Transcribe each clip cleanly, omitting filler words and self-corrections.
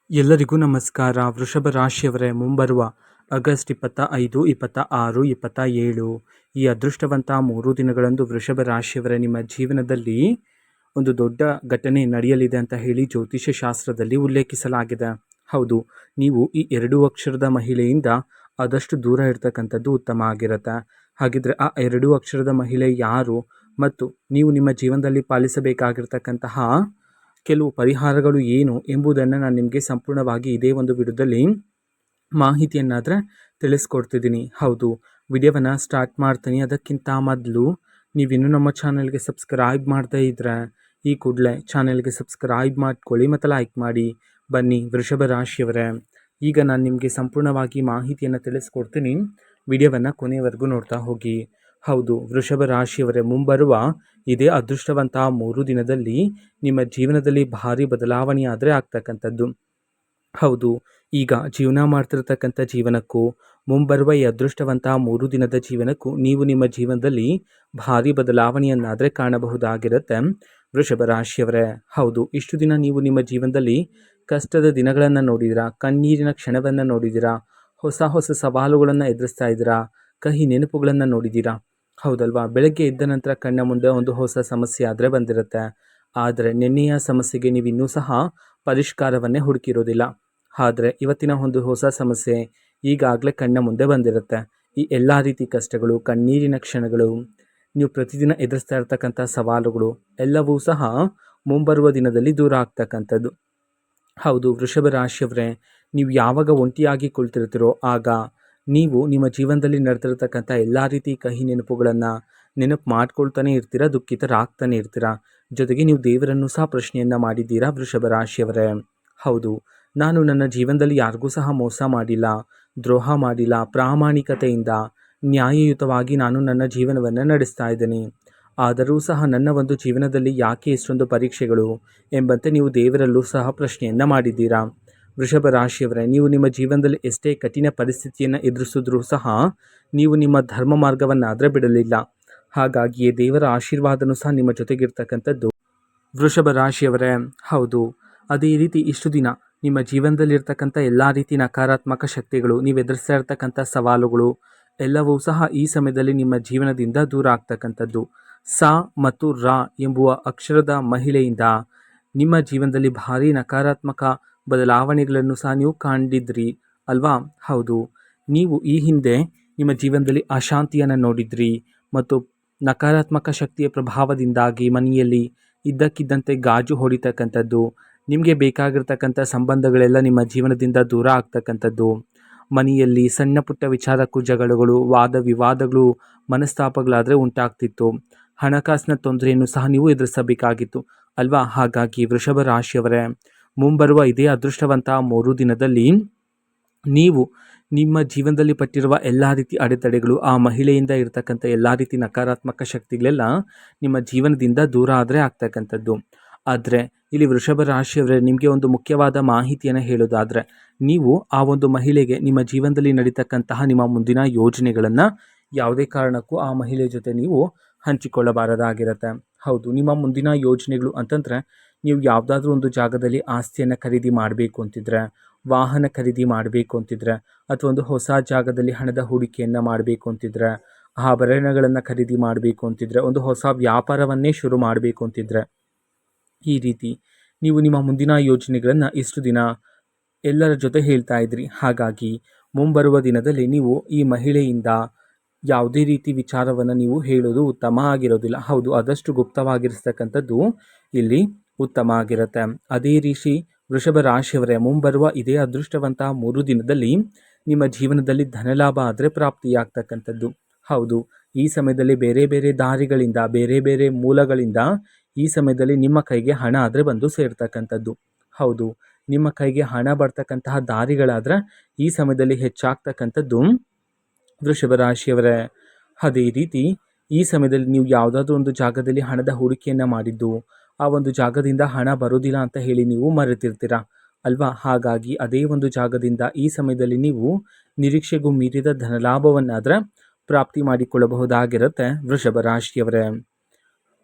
ಎಲ್ಲರಿಗೂ ನಮಸ್ಕಾರ. ವೃಷಭ ರಾಶಿಯವರೇ, ಮುಂಬರುವ ಆಗಸ್ಟ್ 25, 26, 27 ಈ ಅದೃಷ್ಟವಂತ 3 ದಿನಗಳಂದು ವೃಷಭ ರಾಶಿಯವರೇ ನಿಮ್ಮ ಜೀವನದಲ್ಲಿ ಒಂದು ದೊಡ್ಡ ಘಟನೆ ನಡೆಯಲಿದೆ ಅಂತ ಹೇಳಿ ಜ್ಯೋತಿಷ್ಯ ಶಾಸ್ತ್ರದಲ್ಲಿ ಉಲ್ಲೇಖಿಸಲಾಗಿದೆ. ಹೌದು, ನೀವು ಈ 2 ಅಕ್ಷರದ ಮಹಿಳೆಯಿಂದ ಆದಷ್ಟು ದೂರ ಇರ್ತಕ್ಕಂಥದ್ದು ಉತ್ತಮ ಆಗಿರುತ್ತೆ. ಹಾಗಿದ್ರೆ ಆ 2 ಅಕ್ಷರದ ಮಹಿಳೆ ಯಾರು ಮತ್ತು ನೀವು ನಿಮ್ಮ ಜೀವನದಲ್ಲಿ ಪಾಲಿಸಬೇಕಾಗಿರ್ತಕ್ಕಂತಹ ಕೆಲವು ಪರಿಹಾರಗಳು ಏನು ಎಂಬುದನ್ನು ನಾನು ನಿಮಗೆ ಸಂಪೂರ್ಣವಾಗಿ ಇದೇ ಒಂದು ವಿಡಿಯೋದಲ್ಲಿ ಮಾಹಿತಿಯನ್ನಾದರೆ ತಿಳಿಸ್ಕೊಡ್ತಿದ್ದೀನಿ. ಹೌದು, ವಿಡಿಯೋವನ್ನು ಸ್ಟಾರ್ಟ್ ಮಾಡ್ತೀನಿ. ಅದಕ್ಕಿಂತ ಮೊದಲು ನೀವಿನ್ನೂ ನಮ್ಮ ಚಾನಲ್ಗೆ ಸಬ್ಸ್ಕ್ರೈಬ್ ಮಾಡ್ತಾ ಇದ್ದರೆ ಈ ಕೂಡಲೇ ಚಾನಲ್ಗೆ ಸಬ್ಸ್ಕ್ರೈಬ್ ಮಾಡ್ಕೊಳ್ಳಿ ಮತ್ತು ಲೈಕ್ ಮಾಡಿ. ಬನ್ನಿ ವೃಷಭ ರಾಶಿಯವರೇ, ಈಗ ನಾನು ನಿಮಗೆ ಸಂಪೂರ್ಣವಾಗಿ ಮಾಹಿತಿಯನ್ನು ತಿಳಿಸ್ಕೊಡ್ತೀನಿ. ವಿಡಿಯೋವನ್ನು ಕೊನೆಯವರೆಗೂ ನೋಡ್ತಾ ಹೋಗಿ. ಹೌದು, ವೃಷಭ ರಾಶಿಯವರೇ, ಮುಂಬರುವ ಇದೇ ಅದೃಷ್ಟವಂತ 3 ದಿನದಲ್ಲಿ ನಿಮ್ಮ ಜೀವನದಲ್ಲಿ ಭಾರಿ ಬದಲಾವಣೆ ಆದರೆ ಆಗ್ತಕ್ಕಂಥದ್ದು. ಹೌದು, ಈಗ ಜೀವನ ಮಾಡ್ತಿರ್ತಕ್ಕಂಥ ಜೀವನಕ್ಕೂ ಮುಂಬರುವ ಈ ಅದೃಷ್ಟವಂತ 3 ದಿನದ ಜೀವನಕ್ಕೂ ನೀವು ನಿಮ್ಮ ಜೀವನದಲ್ಲಿ ಭಾರಿ ಬದಲಾವಣೆಯನ್ನಾದರೆ ಕಾಣಬಹುದಾಗಿರುತ್ತೆ ವೃಷಭ ರಾಶಿಯವರೇ. ಹೌದು, ಇಷ್ಟು ದಿನ ನೀವು ನಿಮ್ಮ ಜೀವನದಲ್ಲಿ ಕಷ್ಟದ ದಿನಗಳನ್ನು ನೋಡಿದಿರಾ, ಕಣ್ಣೀರಿನ ಕ್ಷಣವನ್ನು ನೋಡಿದಿರಾ, ಹೊಸ ಹೊಸ ಸವಾಲುಗಳನ್ನು ಎದುರಿಸ್ತಾ ಇದ್ದೀರಾ, ಕಹಿ ನೆನಪುಗಳನ್ನು ನೋಡಿದ್ದೀರಾ. ಹೌದಲ್ವಾ? ಬೆಳಗ್ಗೆ ಎದ್ದ ನಂತರ ಕಣ್ಣ ಮುಂದೆ ಒಂದು ಹೊಸ ಸಮಸ್ಯೆ ಆದರೆ ಬಂದಿರುತ್ತೆ. ಆದರೆ ನಿನ್ನೆಯ ಸಮಸ್ಯೆಗೆ ನೀವು ಇನ್ನೂ ಸಹ ಪರಿಷ್ಕಾರವನ್ನೇ ಹುಡುಕಿರೋದಿಲ್ಲ. ಆದರೆ ಇವತ್ತಿನ ಒಂದು ಹೊಸ ಸಮಸ್ಯೆ ಈಗಾಗಲೇ ಕಣ್ಣ ಮುಂದೆ ಬಂದಿರುತ್ತೆ. ಈ ಎಲ್ಲ ರೀತಿ ಕಷ್ಟಗಳು, ಕಣ್ಣೀರಿನ ಕ್ಷಣಗಳು, ನೀವು ಪ್ರತಿದಿನ ಎದುರಿಸ್ತಾ ಇರ್ತಕ್ಕಂಥ ಸವಾಲುಗಳು ಎಲ್ಲವೂ ಸಹ ಮುಂಬರುವ ದಿನದಲ್ಲಿ ದೂರ ಆಗ್ತಕ್ಕಂಥದ್ದು. ಹೌದು, ವೃಷಭ ರಾಶಿಯವರೇ, ನೀವು ಯಾವಾಗ ಒಂಟಿಯಾಗಿ ಕುಳಿತಿರ್ತೀರೋ ಆಗ ನೀವು ನಿಮ್ಮ ಜೀವನದಲ್ಲಿ ನಡೆದಿರ್ತಕ್ಕಂಥ ಎಲ್ಲ ರೀತಿ ಕಹಿ ನೆನಪುಗಳನ್ನು ನೆನಪು ಮಾಡ್ಕೊಳ್ತಾನೆ ಇರ್ತೀರಾ, ದುಃಖಿತರಾಗ್ತಾನೆ ಇರ್ತೀರಾ. ಜೊತೆಗೆ ನೀವು ದೇವರನ್ನು ಸಹ ಪ್ರಶ್ನೆಯನ್ನು ಮಾಡಿದ್ದೀರಾ ವೃಷಭ ರಾಶಿಯವರೇ. ಹೌದು, ನಾನು ನನ್ನ ಜೀವನದಲ್ಲಿ ಯಾರಿಗೂ ಸಹ ಮೋಸ ಮಾಡಿಲ್ಲ, ದ್ರೋಹ ಮಾಡಿಲ್ಲ, ಪ್ರಾಮಾಣಿಕತೆಯಿಂದ ನ್ಯಾಯಯುತವಾಗಿ ನಾನು ನನ್ನ ಜೀವನವನ್ನು ನಡೆಸ್ತಾ ಇದ್ದೀನಿ. ಆದರೂ ಸಹ ನನ್ನ ಒಂದು ಜೀವನದಲ್ಲಿ ಯಾಕೆ ಇಷ್ಟೊಂದು ಪರೀಕ್ಷೆಗಳು ಎಂಬಂತೆ ನೀವು ದೇವರಲ್ಲೂ ಸಹ ಪ್ರಶ್ನೆಯನ್ನು ಮಾಡಿದ್ದೀರಾ. ವೃಷಭ ರಾಶಿಯವರೇ, ನೀವು ನಿಮ್ಮ ಜೀವನದಲ್ಲಿ ಎಷ್ಟೇ ಕಠಿಣ ಪರಿಸ್ಥಿತಿಯನ್ನು ಎದುರಿಸಿದ್ರೂ ಸಹ ನೀವು ನಿಮ್ಮ ಧರ್ಮ ಮಾರ್ಗವನ್ನಾದರೆ ಬಿಡಲಿಲ್ಲ. ಹಾಗಾಗಿಯೇ ದೇವರ ಆಶೀರ್ವಾದನೂ ಸಹ ನಿಮ್ಮ ಜೊತೆಗಿರ್ತಕ್ಕಂಥದ್ದು ವೃಷಭ ರಾಶಿಯವರೇ. ಹೌದು, ಅದೇ ರೀತಿ ಇಷ್ಟು ದಿನ ನಿಮ್ಮ ಜೀವನದಲ್ಲಿರ್ತಕ್ಕಂಥ ಎಲ್ಲ ರೀತಿ ನಕಾರಾತ್ಮಕ ಶಕ್ತಿಗಳು, ನೀವು ಎದುರಿಸ್ತಾ ಇರ್ತಕ್ಕಂಥ ಸವಾಲುಗಳು ಎಲ್ಲವೂ ಸಹ ಈ ಸಮಯದಲ್ಲಿ ನಿಮ್ಮ ಜೀವನದಿಂದ ದೂರ ಆಗ್ತಕ್ಕಂಥದ್ದು. ಸ ಮತ್ತು ರ ಎಂಬುವ ಅಕ್ಷರದ ಮಹಿಳೆಯಿಂದ ನಿಮ್ಮ ಜೀವನದಲ್ಲಿ ಭಾರಿ ನಕಾರಾತ್ಮಕ ಬದಲಾವಣೆಗಳನ್ನು ಸಹ ನೀವು ಕಂಡಿದ್ರಿ ಅಲ್ವಾ? ಹೌದು, ನೀವು ಈ ಹಿಂದೆ ನಿಮ್ಮ ಜೀವನದಲ್ಲಿ ಅಶಾಂತಿಯನ್ನು ನೋಡಿದ್ರಿ ಮತ್ತು ನಕಾರಾತ್ಮಕ ಶಕ್ತಿಯ ಪ್ರಭಾವದಿಂದಾಗಿ ಮನೆಯಲ್ಲಿ ಇದ್ದಕ್ಕಿದ್ದಂತೆ ಗಾಜು ಹೊಡಿತಕ್ಕಂಥದ್ದು, ನಿಮಗೆ ಬೇಕಾಗಿರ್ತಕ್ಕಂಥ ಸಂಬಂಧಗಳೆಲ್ಲ ನಿಮ್ಮ ಜೀವನದಿಂದ ದೂರ ಆಗ್ತಕ್ಕಂಥದ್ದು, ಮನೆಯಲ್ಲಿ ಸಣ್ಣ ಪುಟ್ಟ ವಿಚಾರಕ್ಕೂ ಜಗಳಗಳು, ವಾದ ವಿವಾದಗಳು, ಮನಸ್ತಾಪಗಳಾದರೆ ಉಂಟಾಗ್ತಿತ್ತು. ಹಣಕಾಸಿನ ತೊಂದರೆಯನ್ನು ಸಹ ನೀವು ಎದುರಿಸಬೇಕಾಗಿತ್ತು ಅಲ್ವಾ? ಹಾಗಾಗಿ ವೃಷಭ ರಾಶಿಯವರೇ, ಮುಂಬರುವ ಇದೇ ಅದೃಷ್ಟವಂತ 3 ದಿನದಲ್ಲಿ ನೀವು ನಿಮ್ಮ ಜೀವನದಲ್ಲಿ ಪಟ್ಟಿರುವ ಎಲ್ಲ ರೀತಿ ಅಡೆತಡೆಗಳು, ಆ ಮಹಿಳೆಯಿಂದ ಇರತಕ್ಕಂಥ ಎಲ್ಲ ರೀತಿ ನಕಾರಾತ್ಮಕ ಶಕ್ತಿಗಳೆಲ್ಲ ನಿಮ್ಮ ಜೀವನದಿಂದ ದೂರ ಆದರೆ ಆಗ್ತಕ್ಕಂಥದ್ದು. ಆದರೆ ಇಲ್ಲಿ ವೃಷಭ ರಾಶಿಯವರೇ, ನಿಮಗೆ ಒಂದು ಮುಖ್ಯವಾದ ಮಾಹಿತಿಯನ್ನು ಹೇಳೋದಾದರೆ, ನೀವು ಆ ಒಂದು ಮಹಿಳೆಗೆ ನಿಮ್ಮ ಜೀವನದಲ್ಲಿ ನಡೀತಕ್ಕಂತಹ ನಿಮ್ಮ ಮುಂದಿನ ಯೋಜನೆಗಳನ್ನು ಯಾವುದೇ ಕಾರಣಕ್ಕೂ ಆ ಮಹಿಳೆ ಜೊತೆ ನೀವು ಹಂಚಿಕೊಳ್ಳಬಾರದಾಗಿರುತ್ತೆ. ಹೌದು, ನಿಮ್ಮ ಮುಂದಿನ ಯೋಜನೆಗಳು ಅಂತಂದರೆ, ನೀವು ಯಾವುದಾದ್ರೂ ಒಂದು ಜಾಗದಲ್ಲಿ ಆಸ್ತಿಯನ್ನು ಖರೀದಿ ಮಾಡಬೇಕು ಅಂತಿದ್ರೆ, ವಾಹನ ಖರೀದಿ ಮಾಡಬೇಕು ಅಂತಿದ್ರೆ, ಅಥವಾ ಒಂದು ಹೊಸ ಜಾಗದಲ್ಲಿ ಹಣದ ಹೂಡಿಕೆಯನ್ನು ಮಾಡಬೇಕು ಅಂತಿದ್ರೆ, ಆಭರಣಗಳನ್ನು ಖರೀದಿ ಮಾಡಬೇಕು ಅಂತಿದ್ರೆ, ಒಂದು ಹೊಸ ವ್ಯಾಪಾರವನ್ನೇ ಶುರು ಮಾಡಬೇಕು ಅಂತಿದ್ರೆ, ಈ ರೀತಿ ನೀವು ನಿಮ್ಮ ಮುಂದಿನ ಯೋಜನೆಗಳನ್ನು ಇಷ್ಟು ದಿನ ಎಲ್ಲರ ಜೊತೆ ಹೇಳ್ತಾ ಇದ್ರಿ. ಹಾಗಾಗಿ ಮುಂಬರುವ ದಿನದಲ್ಲಿ ನೀವು ಈ ಮಹಿಳೆಯಿಂದ ಯಾವುದೇ ರೀತಿ ವಿಚಾರವನ್ನು ನೀವು ಹೇಳೋದು ಉತ್ತಮ ಆಗಿರೋದಿಲ್ಲ. ಹೌದು, ಆದಷ್ಟು ಗುಪ್ತವಾಗಿರಿಸ್ತಕ್ಕಂಥದ್ದು ಇಲ್ಲಿ ಉತ್ತಮ ಆಗಿರುತ್ತೆ. ಅದೇ ರೀತಿ ವೃಷಭ ರಾಶಿಯವರೇ, ಮುಂಬರುವ ಇದೇ ಅದೃಷ್ಟವಂತ 3 ದಿನದಲ್ಲಿ ನಿಮ್ಮ ಜೀವನದಲ್ಲಿ ಧನಲಾಭ ಆದರೆ ಪ್ರಾಪ್ತಿಯಾಗ್ತಕ್ಕಂಥದ್ದು. ಹೌದು, ಈ ಸಮಯದಲ್ಲಿ ಬೇರೆ ಬೇರೆ ದಾರಿಗಳಿಂದ, ಬೇರೆ ಬೇರೆ ಮೂಲಗಳಿಂದ ಈ ಸಮಯದಲ್ಲಿ ನಿಮ್ಮ ಕೈಗೆ ಹಣ ಆದರೆ ಬಂದು ಸೇರ್ತಕ್ಕಂಥದ್ದು. ಹೌದು, ನಿಮ್ಮ ಕೈಗೆ ಹಣ ಬರ್ತಕ್ಕಂತಹ ದಾರಿಗಳಾದರೆ ಈ ಸಮಯದಲ್ಲಿ ಹೆಚ್ಚಾಗ್ತಕ್ಕಂಥದ್ದು ವೃಷಭ ರಾಶಿಯವರೇ. ಅದೇ ರೀತಿ ಈ ಸಮಯದಲ್ಲಿ ನೀವು ಯಾವುದಾದ್ರೂ ಒಂದು ಜಾಗದಲ್ಲಿ ಹಣದ ಹೂಡಿಕೆಯನ್ನು ಮಾಡಿದ್ದು, ಆ ಒಂದು ಜಾಗದಿಂದ ಹಣ ಬರೋದಿಲ್ಲ ಅಂತ ಹೇಳಿ ನೀವು ಮರೆತಿರ್ತೀರ ಅಲ್ವಾ? ಹಾಗಾಗಿ ಅದೇ ಒಂದು ಜಾಗದಿಂದ ಈ ಸಮಯದಲ್ಲಿ ನೀವು ನಿರೀಕ್ಷೆಗೂ ಮೀರಿದ ಧನಲಾಭವನ್ನಾದರೆ ಪ್ರಾಪ್ತಿ ಮಾಡಿಕೊಳ್ಳಬಹುದಾಗಿರುತ್ತೆ ವೃಷಭ ರಾಶಿಯವರೇ.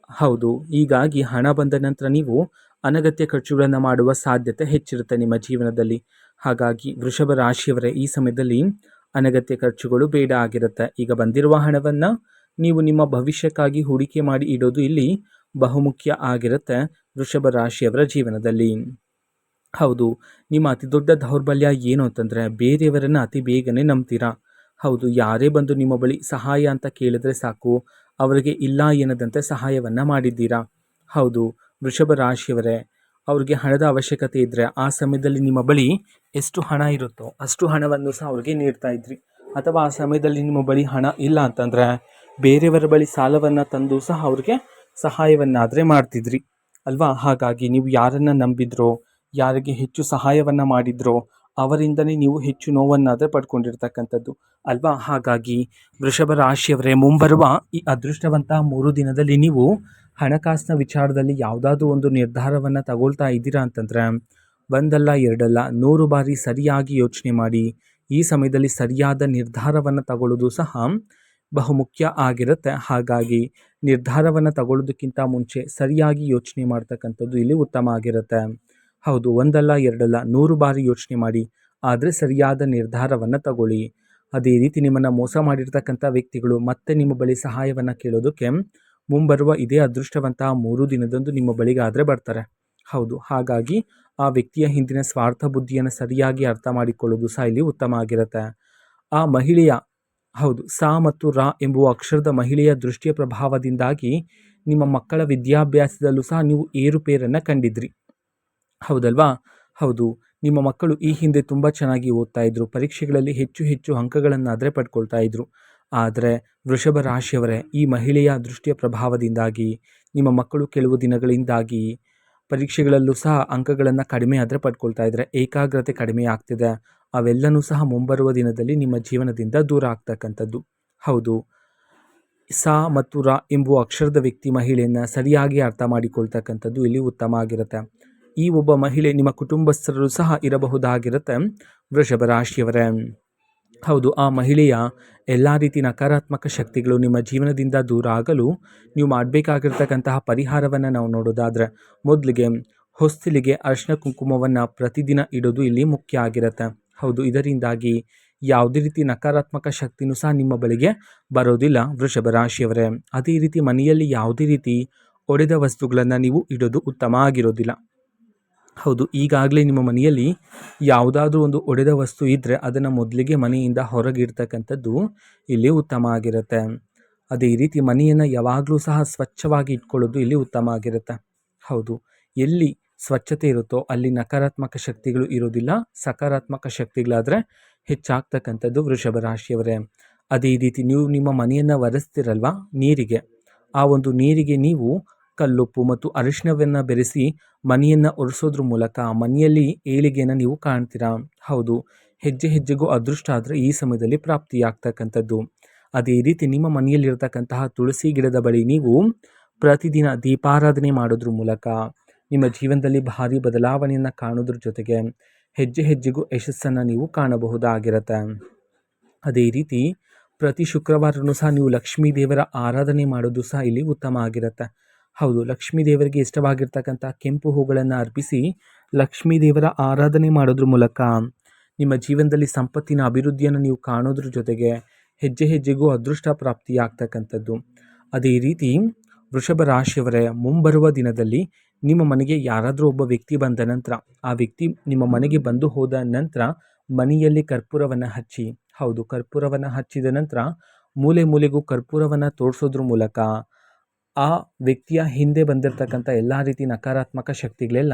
ಹೌದು, ಹೀಗಾಗಿ ಹಣ ಬಂದ ನಂತರ ನೀವು ಅನಗತ್ಯ ಖರ್ಚುಗಳನ್ನು ಮಾಡುವ ಸಾಧ್ಯತೆ ಹೆಚ್ಚಿರುತ್ತೆ ನಿಮ್ಮ ಜೀವನದಲ್ಲಿ. ಹಾಗಾಗಿ ವೃಷಭ ರಾಶಿಯವರೇ ಈ ಸಮಯದಲ್ಲಿ ಅನಗತ್ಯ ಖರ್ಚುಗಳು ಬೇಡ ಆಗಿರುತ್ತೆ. ಈಗ ಬಂದಿರುವ ಹಣವನ್ನು ನೀವು ನಿಮ್ಮ ಭವಿಷ್ಯಕ್ಕಾಗಿ ಹೂಡಿಕೆ ಮಾಡಿ ಇಡೋದು ಇಲ್ಲಿ ಬಹುಮುಖ್ಯ ಆಗಿರುತ್ತೆ ವೃಷಭ ರಾಶಿಯವರ ಜೀವನದಲ್ಲಿ. ಹೌದು, ನಿಮ್ಮ ಅತಿ ದೊಡ್ಡ ದೌರ್ಬಲ್ಯ ಏನು ಅಂತಂದರೆ ಬೇರೆಯವರನ್ನು ಅತಿ ಬೇಗನೆ ನಂಬ್ತೀರಾ. ಹೌದು, ಯಾರೇ ಬಂದು ನಿಮ್ಮ ಬಳಿ ಸಹಾಯ ಅಂತ ಕೇಳಿದ್ರೆ ಸಾಕು, ಅವರಿಗೆ ಇಲ್ಲ ಎನ್ನದಂತೆ ಸಹಾಯವನ್ನು ಮಾಡಿದ್ದೀರಾ. ಹೌದು, ವೃಷಭ ರಾಶಿಯವರೇ, ಅವ್ರಿಗೆ ಹಣದ ಅವಶ್ಯಕತೆ ಇದ್ದರೆ ಆ ಸಮಯದಲ್ಲಿ ನಿಮ್ಮ ಬಳಿ ಎಷ್ಟು ಹಣ ಇರುತ್ತೋ ಅಷ್ಟು ಹಣವನ್ನು ಸಹ ಅವ್ರಿಗೆ ನೀಡ್ತಾ ಇದ್ರಿ. ಅಥವಾ ಆ ಸಮಯದಲ್ಲಿ ನಿಮ್ಮ ಬಳಿ ಹಣ ಇಲ್ಲ ಅಂತಂದರೆ ಬೇರೆಯವರ ಬಳಿ ಸಾಲವನ್ನು ತಂದು ಸಹ ಅವ್ರಿಗೆ ಸಹಾಯವನ್ನಾದರೆ ಮಾಡ್ತಿದ್ರಿ ಅಲ್ವಾ. ಹಾಗಾಗಿ ನೀವು ಯಾರನ್ನು ನಂಬಿದ್ರೋ, ಯಾರಿಗೆ ಹೆಚ್ಚು ಸಹಾಯವನ್ನು ಮಾಡಿದ್ರೋ ಅವರಿಂದನೇ ನೀವು ಹೆಚ್ಚು ನೋವನ್ನಾದರೆ ಪಡ್ಕೊಂಡಿರ್ತಕ್ಕಂಥದ್ದು ಅಲ್ವಾ. ಹಾಗಾಗಿ ವೃಷಭ ರಾಶಿಯವರೇ, ಮುಂಬರುವ ಈ ಅದೃಷ್ಟವಂತ 3 ದಿನದಲ್ಲಿ ನೀವು ಹಣಕಾಸಿನ ವಿಚಾರದಲ್ಲಿ ಯಾವುದಾದ್ರೂ ಒಂದು ನಿರ್ಧಾರವನ್ನು ತಗೊಳ್ತಾ ಇದ್ದೀರಾ ಅಂತಂದರೆ ಒಂದಲ್ಲ ಎರಡಲ್ಲ 100 ಬಾರಿ ಸರಿಯಾಗಿ ಯೋಚನೆ ಮಾಡಿ. ಈ ಸಮಯದಲ್ಲಿ ಸರಿಯಾದ ನಿರ್ಧಾರವನ್ನು ತಗೊಳ್ಳೋದು ಸಹ ಬಹುಮುಖ್ಯ ಆಗಿರುತ್ತೆ. ಹಾಗಾಗಿ ನಿರ್ಧಾರವನ್ನು ತಗೊಳ್ಳೋದಕ್ಕಿಂತ ಮುಂಚೆ ಸರಿಯಾಗಿ ಯೋಚನೆ ಮಾಡ್ತಕ್ಕಂಥದ್ದು ಇಲ್ಲಿ ಉತ್ತಮ ಆಗಿರುತ್ತೆ. ಹೌದು, ಒಂದಲ್ಲ ಎರಡಲ್ಲ 100 ಬಾರಿ ಯೋಚನೆ ಮಾಡಿ, ಆದರೆ ಸರಿಯಾದ ನಿರ್ಧಾರವನ್ನು ತಗೊಳ್ಳಿ. ಅದೇ ರೀತಿ ನಿಮ್ಮನ್ನು ಮೋಸ ಮಾಡಿರ್ತಕ್ಕಂಥ ವ್ಯಕ್ತಿಗಳು ಮತ್ತೆ ನಿಮ್ಮ ಬಳಿ ಸಹಾಯವನ್ನು ಕೇಳೋದಕ್ಕೆ ಮುಂಬರುವ ಇದೇ ಅದೃಷ್ಟವಂತ 3 ದಿನದಂದು ನಿಮ್ಮ ಬಳಿಗಾದರೆ ಬರ್ತಾರೆ. ಹೌದು, ಹಾಗಾಗಿ ಆ ವ್ಯಕ್ತಿಯ ಹಿಂದಿನ ಸ್ವಾರ್ಥ ಬುದ್ಧಿಯನ್ನು ಸರಿಯಾಗಿ ಅರ್ಥ ಮಾಡಿಕೊಳ್ಳೋದು ಸಹ ಇಲ್ಲಿ ಉತ್ತಮ ಆಗಿರುತ್ತೆ. ಆ ಮಹಿಳೆಯ ಹೌದು, ಸ ಮತ್ತು ರ ಎಂಬುವ ಅಕ್ಷರದ ಮಹಿಳೆಯ ದೃಷ್ಟಿಯ ಪ್ರಭಾವದಿಂದಾಗಿ ನಿಮ್ಮ ಮಕ್ಕಳ ವಿದ್ಯಾಭ್ಯಾಸದಲ್ಲೂ ಸಹ ನೀವು ಏರುಪೇರನ್ನು ಕಂಡಿದ್ರಿ. ಹೌದಲ್ವಾ. ಹೌದು, ನಿಮ್ಮ ಮಕ್ಕಳು ಈ ಹಿಂದೆ ತುಂಬ ಚೆನ್ನಾಗಿ ಓದ್ತಾ ಇದ್ರು, ಪರೀಕ್ಷೆಗಳಲ್ಲಿ ಹೆಚ್ಚು ಹೆಚ್ಚು ಅಂಕಗಳನ್ನಾದರೆ ಪಡ್ಕೊಳ್ತಾ ಇದ್ರು. ಆದರೆ ವೃಷಭ ರಾಶಿಯವರೇ, ಈ ಮಹಿಳೆಯ ದೃಷ್ಟಿಯ ಪ್ರಭಾವದಿಂದಾಗಿ ನಿಮ್ಮ ಮಕ್ಕಳು ಕೆಲವು ದಿನಗಳಿಂದಾಗಿ ಪರೀಕ್ಷೆಗಳಲ್ಲೂ ಸಹ ಅಂಕಗಳನ್ನು ಕಡಿಮೆ ಆದರೆ ಪಡ್ಕೊಳ್ತಾ ಇದ್ದಾರೆ, ಏಕಾಗ್ರತೆ ಕಡಿಮೆ ಆಗ್ತಿದೆ. ಅವೆಲ್ಲನೂ ಸಹ ಮುಂಬರುವ ದಿನದಲ್ಲಿ ನಿಮ್ಮ ಜೀವನದಿಂದ ದೂರ ಆಗ್ತಕ್ಕಂಥದ್ದು. ಹೌದು, ಸ ಮತ್ತು ರ ಎಂಬುವ ಅಕ್ಷರದ ವ್ಯಕ್ತಿ ಮಹಿಳೆಯನ್ನು ಸರಿಯಾಗಿ ಅರ್ಥ ಮಾಡಿಕೊಳ್ತಕ್ಕಂಥದ್ದು ಇಲ್ಲಿ ಉತ್ತಮ ಆಗಿರುತ್ತೆ. ಈ ಒಬ್ಬ ಮಹಿಳೆ ನಿಮ್ಮ ಕುಟುಂಬಸ್ಥರು ಸಹ ಇರಬಹುದಾಗಿರುತ್ತೆ ವೃಷಭ ರಾಶಿಯವರೇ. ಹೌದು, ಆ ಮಹಿಳೆಯ ಎಲ್ಲ ರೀತಿ ನಕಾರಾತ್ಮಕ ಶಕ್ತಿಗಳು ನಿಮ್ಮ ಜೀವನದಿಂದ ದೂರ ಆಗಲು ನೀವು ಮಾಡಬೇಕಾಗಿರ್ತಕ್ಕಂತಹ ಪರಿಹಾರವನ್ನು ನಾವು ನೋಡೋದಾದರೆ, ಮೊದಲಿಗೆ ಹೊಸ್ತಿಲಿಗೆ ಅರಿಶಿನ ಕುಂಕುಮವನ್ನು ಪ್ರತಿದಿನ ಇಡೋದು ಇಲ್ಲಿ ಮುಖ್ಯ ಆಗಿರುತ್ತೆ. ಹೌದು, ಇದರಿಂದಾಗಿ ಯಾವುದೇ ರೀತಿ ನಕಾರಾತ್ಮಕ ಶಕ್ತಿನೂ ಸಹ ನಿಮ್ಮ ಬಳಿಗೆ ಬರೋದಿಲ್ಲ ವೃಷಭ ರಾಶಿಯವರೇ. ಅದೇ ರೀತಿ ಮನೆಯಲ್ಲಿ ಯಾವುದೇ ರೀತಿ ಒಡೆದ ವಸ್ತುಗಳನ್ನು ನೀವು ಇಡೋದು ಉತ್ತಮ ಆಗಿರೋದಿಲ್ಲ. ಹೌದು, ಈಗಾಗಲೇ ನಿಮ್ಮ ಮನೆಯಲ್ಲಿ ಯಾವುದಾದ್ರೂ ಒಂದು ಒಡೆದ ವಸ್ತು ಇದ್ದರೆ ಅದನ್ನು ಮೊದಲಿಗೆ ಮನೆಯಿಂದ ಹೊರಗಿಡ್ತಕ್ಕಂಥದ್ದು ಇಲ್ಲಿ ಉತ್ತಮ ಆಗಿರುತ್ತೆ. ಅದೇ ರೀತಿ ಮನೆಯನ್ನು ಯಾವಾಗಲೂ ಸಹ ಸ್ವಚ್ಛವಾಗಿ ಇಟ್ಕೊಳ್ಳೋದು ಇಲ್ಲಿ ಉತ್ತಮ ಆಗಿರುತ್ತೆ. ಹೌದು, ಎಲ್ಲಿ ಸ್ವಚ್ಛತೆ ಇರುತ್ತೋ ಅಲ್ಲಿ ನಕಾರಾತ್ಮಕ ಶಕ್ತಿಗಳು ಇರೋದಿಲ್ಲ, ಸಕಾರಾತ್ಮಕ ಶಕ್ತಿಗಳಾದರೆ ಹೆಚ್ಚಾಗ್ತಕ್ಕಂಥದ್ದು ವೃಷಭ ರಾಶಿಯವರೇ. ಅದೇ ರೀತಿ ನೀವು ನಿಮ್ಮ ಮನೆಯನ್ನು ಒರೆಸ್ತಿರಲ್ವ ನೀರಿಗೆ, ಆ ಒಂದು ನೀರಿಗೆ ನೀವು ಕಲ್ಲುಪ್ಪು ಮತ್ತು ಅರಿಶಿನವನ್ನು ಬೆರೆಸಿ ಮನೆಯನ್ನು ಒರೆಸೋದ್ರ ಮೂಲಕ ಮನೆಯಲ್ಲಿ ಏಳಿಗೆಯನ್ನು ನೀವು ಕಾಣ್ತೀರಾ. ಹೌದು, ಹೆಜ್ಜೆ ಹೆಜ್ಜೆಗೂ ಅದೃಷ್ಟ ಆದರೆ ಈ ಸಮಯದಲ್ಲಿ ಪ್ರಾಪ್ತಿಯಾಗ್ತಕ್ಕಂಥದ್ದು. ಅದೇ ರೀತಿ ನಿಮ್ಮ ಮನೆಯಲ್ಲಿರ್ತಕ್ಕಂತಹ ತುಳಸಿ ಗಿಡದ ಬಳಿ ನೀವು ಪ್ರತಿದಿನ ದೀಪಾರಾಧನೆ ಮಾಡೋದ್ರ ಮೂಲಕ ನಿಮ್ಮ ಜೀವನದಲ್ಲಿ ಭಾರಿ ಬದಲಾವಣೆಯನ್ನು ಕಾಣೋದ್ರ ಜೊತೆಗೆ ಹೆಜ್ಜೆ ಹೆಜ್ಜೆಗೂ ಯಶಸ್ಸನ್ನು ನೀವು ಕಾಣಬಹುದಾಗಿರುತ್ತೆ. ಅದೇ ರೀತಿ ಪ್ರತಿ ಶುಕ್ರವಾರನೂ ಸಹ ನೀವು ಲಕ್ಷ್ಮೀ ದೇವರ ಆರಾಧನೆ ಮಾಡೋದು ಸಹ ಇಲ್ಲಿ ಉತ್ತಮ ಆಗಿರುತ್ತೆ. ಹೌದು, ಲಕ್ಷ್ಮೀ ದೇವರಿಗೆ ಇಷ್ಟವಾಗಿರ್ತಕ್ಕಂಥ ಕೆಂಪು ಹೂಗಳನ್ನು ಅರ್ಪಿಸಿ ಲಕ್ಷ್ಮೀ ದೇವರ ಆರಾಧನೆ ಮಾಡೋದ್ರ ಮೂಲಕ ನಿಮ್ಮ ಜೀವನದಲ್ಲಿ ಸಂಪತ್ತಿನ ಅಭಿವೃದ್ಧಿಯನ್ನು ನೀವು ಕಾಣೋದ್ರ ಜೊತೆಗೆ ಹೆಜ್ಜೆ ಹೆಜ್ಜೆಗೂ ಅದೃಷ್ಟ ಪ್ರಾಪ್ತಿಯಾಗ್ತಕ್ಕಂಥದ್ದು. ಅದೇ ರೀತಿ ವೃಷಭ ರಾಶಿಯವರೇ, ಮುಂಬರುವ ದಿನದಲ್ಲಿ ನಿಮ್ಮ ಮನೆಗೆ ಯಾರಾದರೂ ಒಬ್ಬ ವ್ಯಕ್ತಿ ಬಂದ ನಂತರ, ಆ ವ್ಯಕ್ತಿ ನಿಮ್ಮ ಮನೆಗೆ ಬಂದು ಹೋದ ನಂತರ ಮನೆಯಲ್ಲಿ ಕರ್ಪೂರವನ್ನು ಹಚ್ಚಿ, ಹೌದು, ಕರ್ಪೂರವನ್ನು ಹಚ್ಚಿದ ನಂತರ ಮೂಲೆ ಮೂಲೆಗೂ ಕರ್ಪೂರವನ್ನು ತೋರಿಸೋದ್ರ ಮೂಲಕ ಆ ವ್ಯಕ್ತಿಯ ಹಿಂದೆ ಬಂದಿರತಕ್ಕಂಥ ಎಲ್ಲ ರೀತಿ ನಕಾರಾತ್ಮಕ ಶಕ್ತಿಗಳೆಲ್ಲ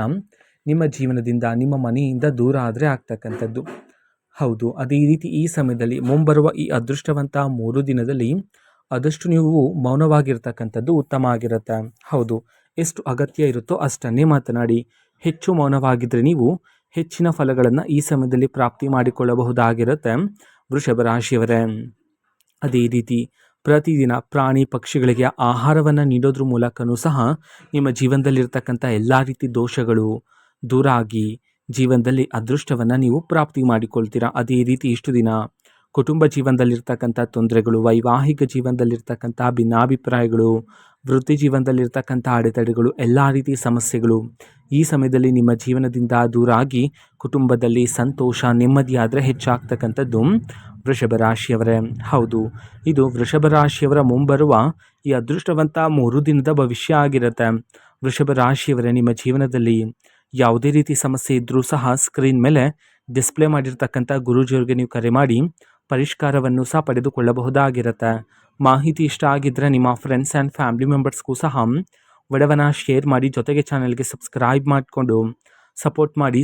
ನಿಮ್ಮ ಜೀವನದಿಂದ, ನಿಮ್ಮ ಮನೆಯಿಂದ ದೂರ ಆದರೆ ಆಗ್ತಕ್ಕಂಥದ್ದು. ಹೌದು, ಅದೇ ರೀತಿ ಈ ಸಮಯದಲ್ಲಿ ಮುಂಬರುವ ಈ ಅದೃಷ್ಟವಂತ 3 ದಿನದಲ್ಲಿ ಆದಷ್ಟು ನೀವು ಮೌನವಾಗಿರ್ತಕ್ಕಂಥದ್ದು ಉತ್ತಮ ಆಗಿರುತ್ತೆ. ಹೌದು, ಎಷ್ಟು ಅಗತ್ಯ ಇರುತ್ತೋ ಅಷ್ಟನ್ನೇ ಮಾತನಾಡಿ. ಹೆಚ್ಚು ಮೌನವಾಗಿದ್ದರೆ ನೀವು ಹೆಚ್ಚಿನ ಫಲಗಳನ್ನು ಈ ಸಮಯದಲ್ಲಿ ಪ್ರಾಪ್ತಿ ಮಾಡಿಕೊಳ್ಳಬಹುದಾಗಿರುತ್ತೆ ವೃಷಭ ರಾಶಿಯವರೇ. ಅದೇ ರೀತಿ ಪ್ರತಿದಿನ ಪ್ರಾಣಿ ಪಕ್ಷಿಗಳಿಗೆ ಆಹಾರವನ್ನು ನೀಡೋದ್ರ ಮೂಲಕನೂ ಸಹ ನಿಮ್ಮ ಜೀವನದಲ್ಲಿರ್ತಕ್ಕಂಥ ಎಲ್ಲ ರೀತಿ ದೋಷಗಳು ದೂರ ಆಗಿ ಜೀವನದಲ್ಲಿ ಅದೃಷ್ಟವನ್ನು ನೀವು ಪ್ರಾಪ್ತಿ ಮಾಡಿಕೊಳ್ತೀರಾ. ಅದೇ ರೀತಿ ಇಷ್ಟು ದಿನ ಕುಟುಂಬ ಜೀವನದಲ್ಲಿರ್ತಕ್ಕಂಥ ತೊಂದರೆಗಳು, ವೈವಾಹಿಕ ಜೀವನದಲ್ಲಿರ್ತಕ್ಕಂಥ ಭಿನ್ನಾಭಿಪ್ರಾಯಗಳು, ವೃತ್ತಿ ಜೀವನದಲ್ಲಿರ್ತಕ್ಕಂಥ ಅಡೆತಡೆಗಳು, ಎಲ್ಲ ರೀತಿಯ ಸಮಸ್ಯೆಗಳು ಈ ಸಮಯದಲ್ಲಿ ನಿಮ್ಮ ಜೀವನದಿಂದ ದೂರ ಆಗಿ ಕುಟುಂಬದಲ್ಲಿ ಸಂತೋಷ, ನೆಮ್ಮದಿಯಾದರೆ ಹೆಚ್ಚಾಗ್ತಕ್ಕಂಥದ್ದು ವೃಷಭ ರಾಶಿಯವರೇ. ಹೌದು, ಇದು ವೃಷಭ ರಾಶಿಯವರ ಮುಂಬರುವ ಈ ಅದೃಷ್ಟವಂತ 3 ದಿನದ ಭವಿಷ್ಯ ಆಗಿರುತ್ತೆ. ವೃಷಭ ರಾಶಿಯವರೇ, ನಿಮ್ಮ ಜೀವನದಲ್ಲಿ ಯಾವುದೇ ರೀತಿ ಸಮಸ್ಯೆ ಇದ್ದರೂ ಸಹ ಸ್ಕ್ರೀನ್ ಮೇಲೆ ಡಿಸ್ಪ್ಲೇ ಮಾಡಿರ್ತಕ್ಕಂಥ ಗುರೂಜಿಯವರಿಗೆ ನೀವು ಕರೆ ಮಾಡಿ ಪರಿಷ್ಕಾರವನ್ನು ಸಹ ಪಡೆದುಕೊಳ್ಳಬಹುದಾಗಿರುತ್ತೆ. ಮಾಹಿತಿ ಇಷ್ಟ ಆಗಿದ್ದರೆ ನಿಮ್ಮ ಫ್ರೆಂಡ್ಸ್ ಆ್ಯಂಡ್ ಫ್ಯಾಮಿಲಿ ಮೆಂಬರ್ಸ್ಗೂ ಸಹ ವಿಡಿಯೋವನ್ನು ಶೇರ್ ಮಾಡಿ, ಜೊತೆಗೆ ಚಾನಲ್ಗೆ ಸಬ್ಸ್ಕ್ರೈಬ್ ಮಾಡಿಕೊಂಡು ಸಪೋರ್ಟ್ ಮಾಡಿ.